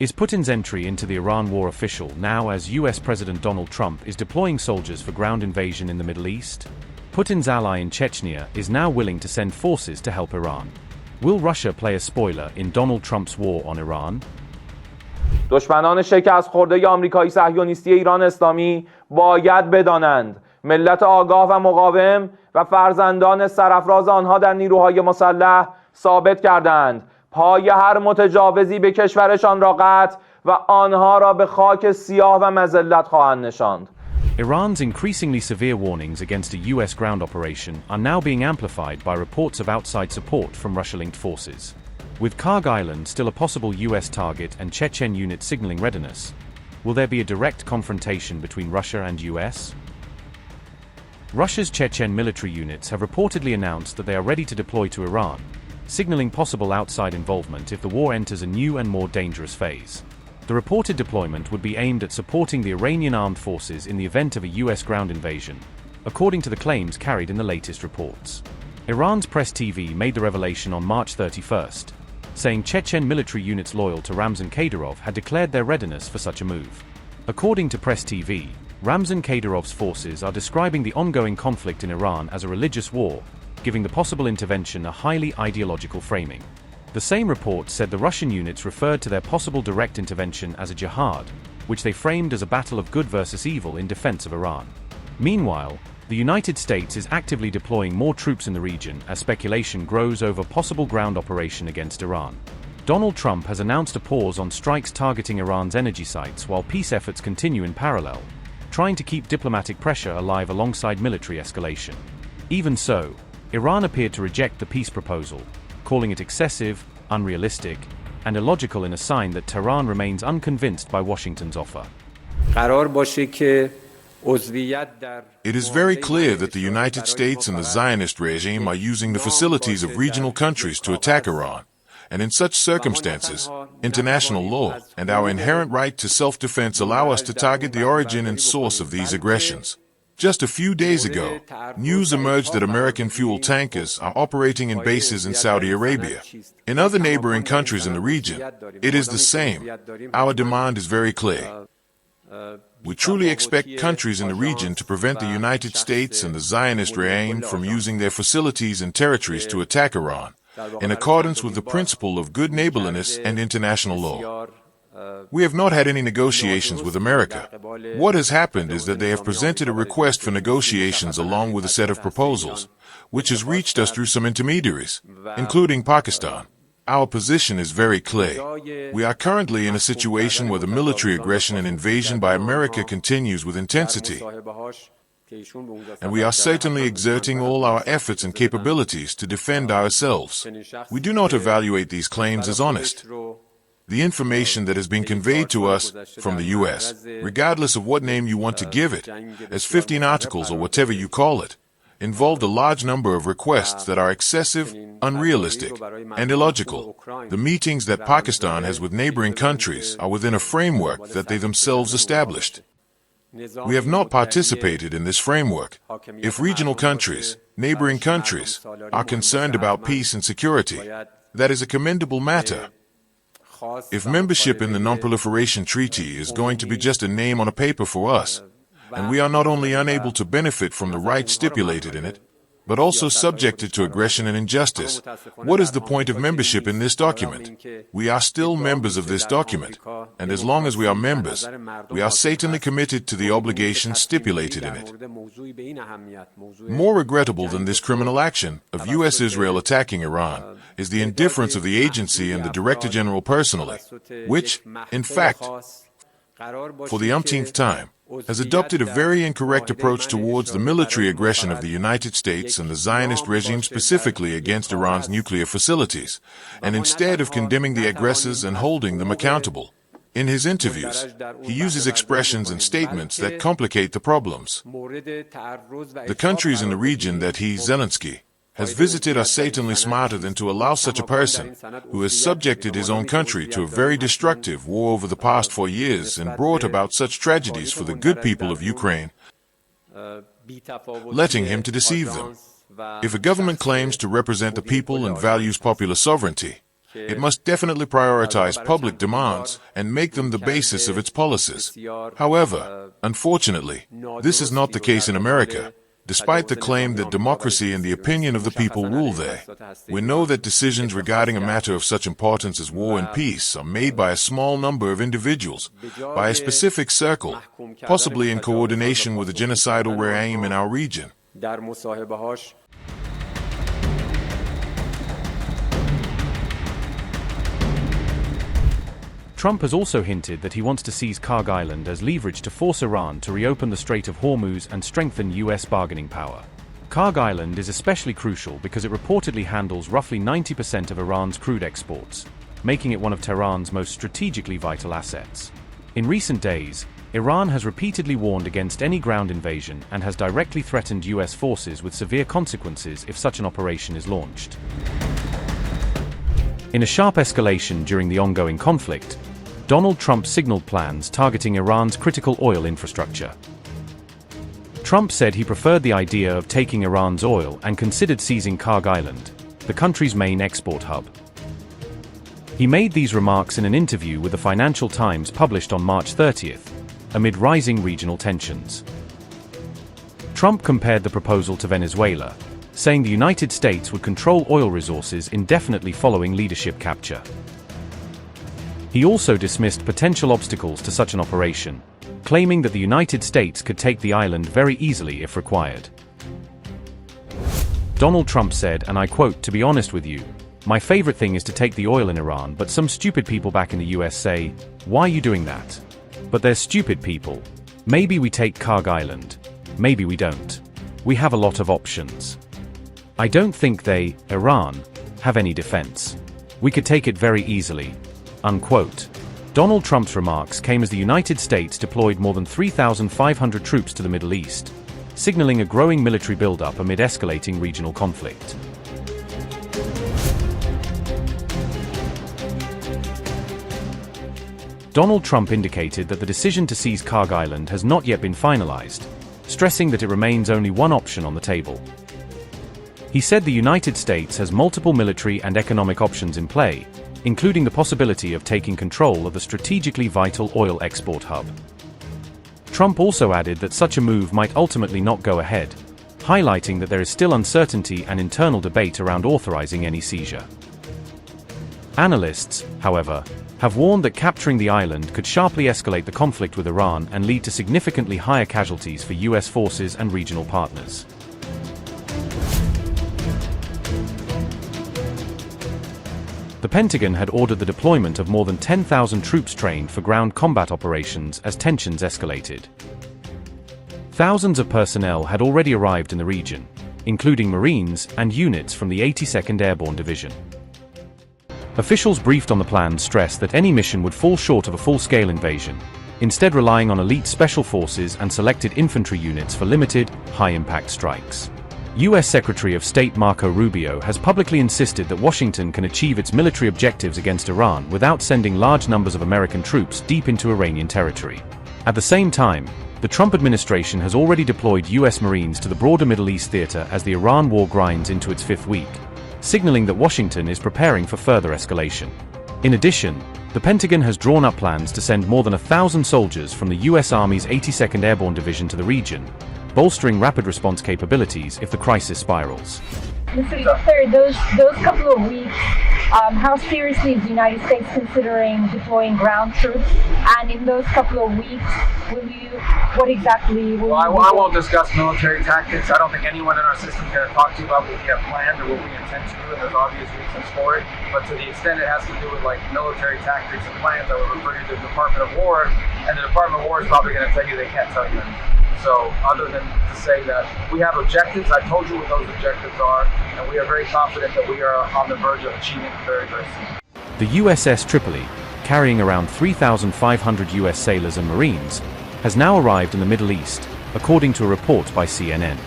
Is Putin's entry into the Iran war official now as US President Donald Trump is deploying soldiers for ground invasion in the Middle East? Putin's ally in Chechnya is now willing to send forces to help Iran. Will Russia play a spoiler in Donald Trump's war on Iran? دشمنان شکست خورده آمریکایی صهیونیستی ایران اسلامی باید بدانند ملت آگاه و مقاوم و فرزندان سرافراز آنها در نیروهای مسلح ثابت کردند پای هر متجاوزی به کشورشان را قطع و آنها را به خاک سیاه و مذلت خواهند نشاند. Iran's increasingly severe warnings against a US ground operation are now being amplified by reports of outside support from Russia-linked forces. With Karg Island still a possible US target and Chechen unit signaling readiness, will there be a direct confrontation between Russia and US? Russia's Chechen military units have reportedly announced that they are ready to deploy to Iran, signaling possible outside involvement if the war enters a new and more dangerous phase. The reported deployment would be aimed at supporting the Iranian armed forces in the event of a US ground invasion, according to the claims carried in the latest reports. Iran's Press TV made the revelation on March 31st, saying Chechen military units loyal to Ramzan Kadyrov had declared their readiness for such a move. According to Press TV, Ramzan Kadyrov's forces are describing the ongoing conflict in Iran as a religious war, giving the possible intervention a highly ideological framing. The same report said the Russian units referred to their possible direct intervention as a jihad, which they framed as a battle of good versus evil in defense of Iran. Meanwhile, the United States is actively deploying more troops in the region as speculation grows over possible ground operation against Iran. Donald Trump has announced a pause on strikes targeting Iran's energy sites while peace efforts continue in parallel, trying to keep diplomatic pressure alive alongside military escalation. Even so, Iran appeared to reject the peace proposal, calling it excessive, unrealistic, and illogical in a sign that Tehran remains unconvinced by Washington's offer. It is very clear that the United States and the Zionist regime are using the facilities of regional countries to attack Iran, and in such circumstances, international law and our inherent right to self-defense allow us to target the origin and source of these aggressions. Just a few days ago, news emerged that American fuel tankers are operating in bases in Saudi Arabia. In other neighboring countries in the region, it is the same. Our demand is very clear. We truly expect countries in the region to prevent the United States and the Zionist regime from using their facilities and territories to attack Iran, in accordance with the principle of good neighborliness and international law. We have not had any negotiations with America. What has happened is that they have presented a request for negotiations along with a set of proposals, which has reached us through some intermediaries, including Pakistan. Our position is very clear. We are currently in a situation where the military aggression and invasion by America continues with intensity, and we are certainly exerting all our efforts and capabilities to defend ourselves. We do not evaluate these claims as honest. The information that has been conveyed to us from the U.S., regardless of what name you want to give it, as 15 articles or whatever you call it, involved a large number of requests that are excessive, unrealistic, and illogical. The meetings that Pakistan has with neighboring countries are within a framework that they themselves established. We have not participated in this framework. If regional countries, neighboring countries, are concerned about peace and security, that is a commendable matter. If membership in the Non-Proliferation Treaty is going to be just a name on a paper for us, and we are not only unable to benefit from the rights stipulated in it, but also subjected to aggression and injustice, what is the point of membership in this document? We are still members of this document, and as long as we are members, we are certainly committed to the obligations stipulated in it. More regrettable than this criminal action of U.S.-Israel attacking Iran is the indifference of the agency and the Director General personally, which, in fact, for the umpteenth time, has adopted a very incorrect approach towards the military aggression of the United States and the Zionist regime specifically against Iran's nuclear facilities, and instead of condemning the aggressors and holding them accountable. In his interviews, he uses expressions and statements that complicate the problems. The countries in the region that he, Zelensky, has visited are certainly smarter than to allow such a person, who has subjected his own country to a very destructive war over the past 4 years and brought about such tragedies for the good people of Ukraine, letting him to deceive them. If a government claims to represent the people and values popular sovereignty, it must definitely prioritize public demands and make them the basis of its policies. However, unfortunately, this is not the case in America, despite the claim that democracy and the opinion of the people rule there. We know that decisions regarding a matter of such importance as war and peace are made by a small number of individuals, by a specific circle, possibly in coordination with a genocidal regime in our region. Trump has also hinted that he wants to seize Karg Island as leverage to force Iran to reopen the Strait of Hormuz and strengthen U.S. bargaining power. Karg Island is especially crucial because it reportedly handles roughly 90% of Iran's crude exports, making it one of Tehran's most strategically vital assets. In recent days, Iran has repeatedly warned against any ground invasion and has directly threatened U.S. forces with severe consequences if such an operation is launched. In a sharp escalation during the ongoing conflict, Donald Trump signaled plans targeting Iran's critical oil infrastructure. Trump said he preferred the idea of taking Iran's oil and considered seizing Karg Island, the country's main export hub. He made these remarks in an interview with the Financial Times published on March 30th, amid rising regional tensions. Trump compared the proposal to Venezuela, saying the United States would control oil resources indefinitely following leadership capture. He also dismissed potential obstacles to such an operation, claiming that the United States could take the island very easily if required. Donald Trump said, and I quote, "To be honest with you, my favorite thing is to take the oil in Iran, but some stupid people back in the US say, why are you doing that? But they're stupid people. Maybe we take Karg Island. Maybe we don't. We have a lot of options. I don't think they, Iran, have any defense. We could take it very easily." Unquote. Donald Trump's remarks came as the United States deployed more than 3,500 troops to the Middle East, signaling a growing military buildup amid escalating regional conflict. Donald Trump indicated that the decision to seize Karg Island has not yet been finalized, stressing that it remains only one option on the table. He said the United States has multiple military and economic options in play, including the possibility of taking control of the strategically vital oil export hub. Trump also added that such a move might ultimately not go ahead, highlighting that there is still uncertainty and internal debate around authorizing any seizure. Analysts, however, have warned that capturing the island could sharply escalate the conflict with Iran and lead to significantly higher casualties for U.S. forces and regional partners. The Pentagon had ordered the deployment of more than 10,000 troops trained for ground combat operations as tensions escalated. Thousands of personnel had already arrived in the region, including Marines and units from the 82nd Airborne Division. Officials briefed on the plan stressed that any mission would fall short of a full-scale invasion, instead relying on elite special forces and selected infantry units for limited, high-impact strikes. U.S. Secretary of State Marco Rubio has publicly insisted that Washington can achieve its military objectives against Iran without sending large numbers of American troops deep into Iranian territory. At the same time, the Trump administration has already deployed U.S. Marines to the broader Middle East theater as the Iran war grinds into its fifth week, signaling that Washington is preparing for further escalation. In addition, the Pentagon has drawn up plans to send more than 1,000 soldiers from the U.S. Army's 82nd Airborne Division to the region, bolstering rapid response capabilities if the crisis spirals. Mr. Doctor, those couple of weeks, how seriously is the United States considering deploying ground troops? And in those couple of weeks, what exactly will you do? I won't discuss military tactics. I don't think anyone in our system is going to talk to you about what we have planned or what we intend to do, and there's obvious reasons for it. But to the extent it has to do with like military tactics and plans, I would refer you to the Department of War, and the Department of War is probably going to tell you they can't tell you anything. So, other than to say that we have objectives, I told you what those objectives are, and we are very confident that we are on the verge of achieving them very, very soon. The USS Tripoli, carrying around 3,500 US sailors and Marines, has now arrived in the Middle East, according to a report by CNN.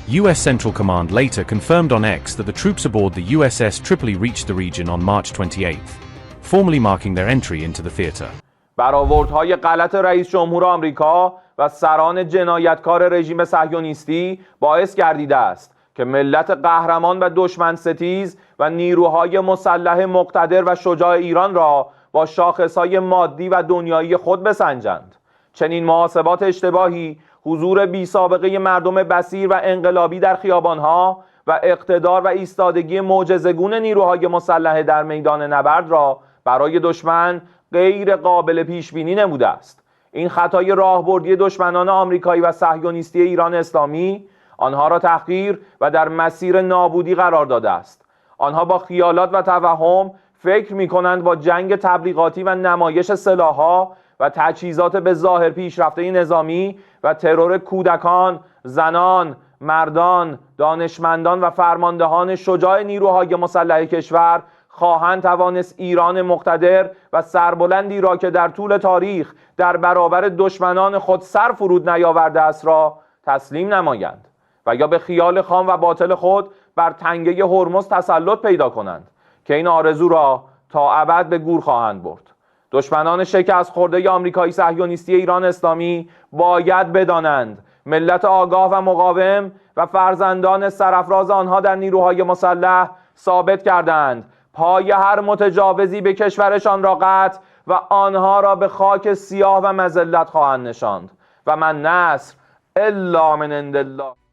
US Central Command later confirmed on X that the troops aboard the USS Tripoli reached the region on March 28th, formally marking their entry into the theater. برآوردهای غلط رئیس جمهور آمریکا و سران جنایتکار رژیم صهیونیستی باعث گردیده است که ملت قهرمان و دشمن ستیز و نیروهای مسلح مقتدر و شجاع ایران را با شاخصهای مادی و دنیایی خود بسنجند. چنین محاسبات اشتباهی حضور بی سابقه مردم بصیر و انقلابی در خیابانها و اقتدار و ایستادگی معجزه‌گون نیروهای مسلح در میدان نبرد را برای دشمن غیر قابل پیش بینی نموده است. این خطای راهبردی دشمنان آمریکایی و صهیونیستی ایران اسلامی آنها را تحقیر و در مسیر نابودی قرار داده است. آنها با خیالات و توهم فکر می‌کنند با جنگ تبلیغاتی و نمایش سلاح‌ها و تجهیزات به ظاهر پیشرفته نظامی و ترور کودکان، زنان، مردان، دانشمندان و فرماندهان شجاع نیروهای مسلح کشور خواهند توانست ایران مقتدر و سربلندی را که در طول تاریخ در برابر دشمنان خود سر فرود نیاورده است را تسلیم نمایند و یا به خیال خام و باطل خود بر تنگه هرمز تسلط پیدا کنند که این آرزو را تا ابد به گور خواهند برد. دشمنان شکست خورده آمریکایی صهیونیستی ایران اسلامی باید بدانند ملت آگاه و مقاوم و فرزندان سرافراز آنها در نیروهای مسلح ثابت کردند پای هر متجاوزی به کشورشان را قطع و آنها را به خاک سیاه و مذلت خواهند نشاند و من نصر الا من عند الله.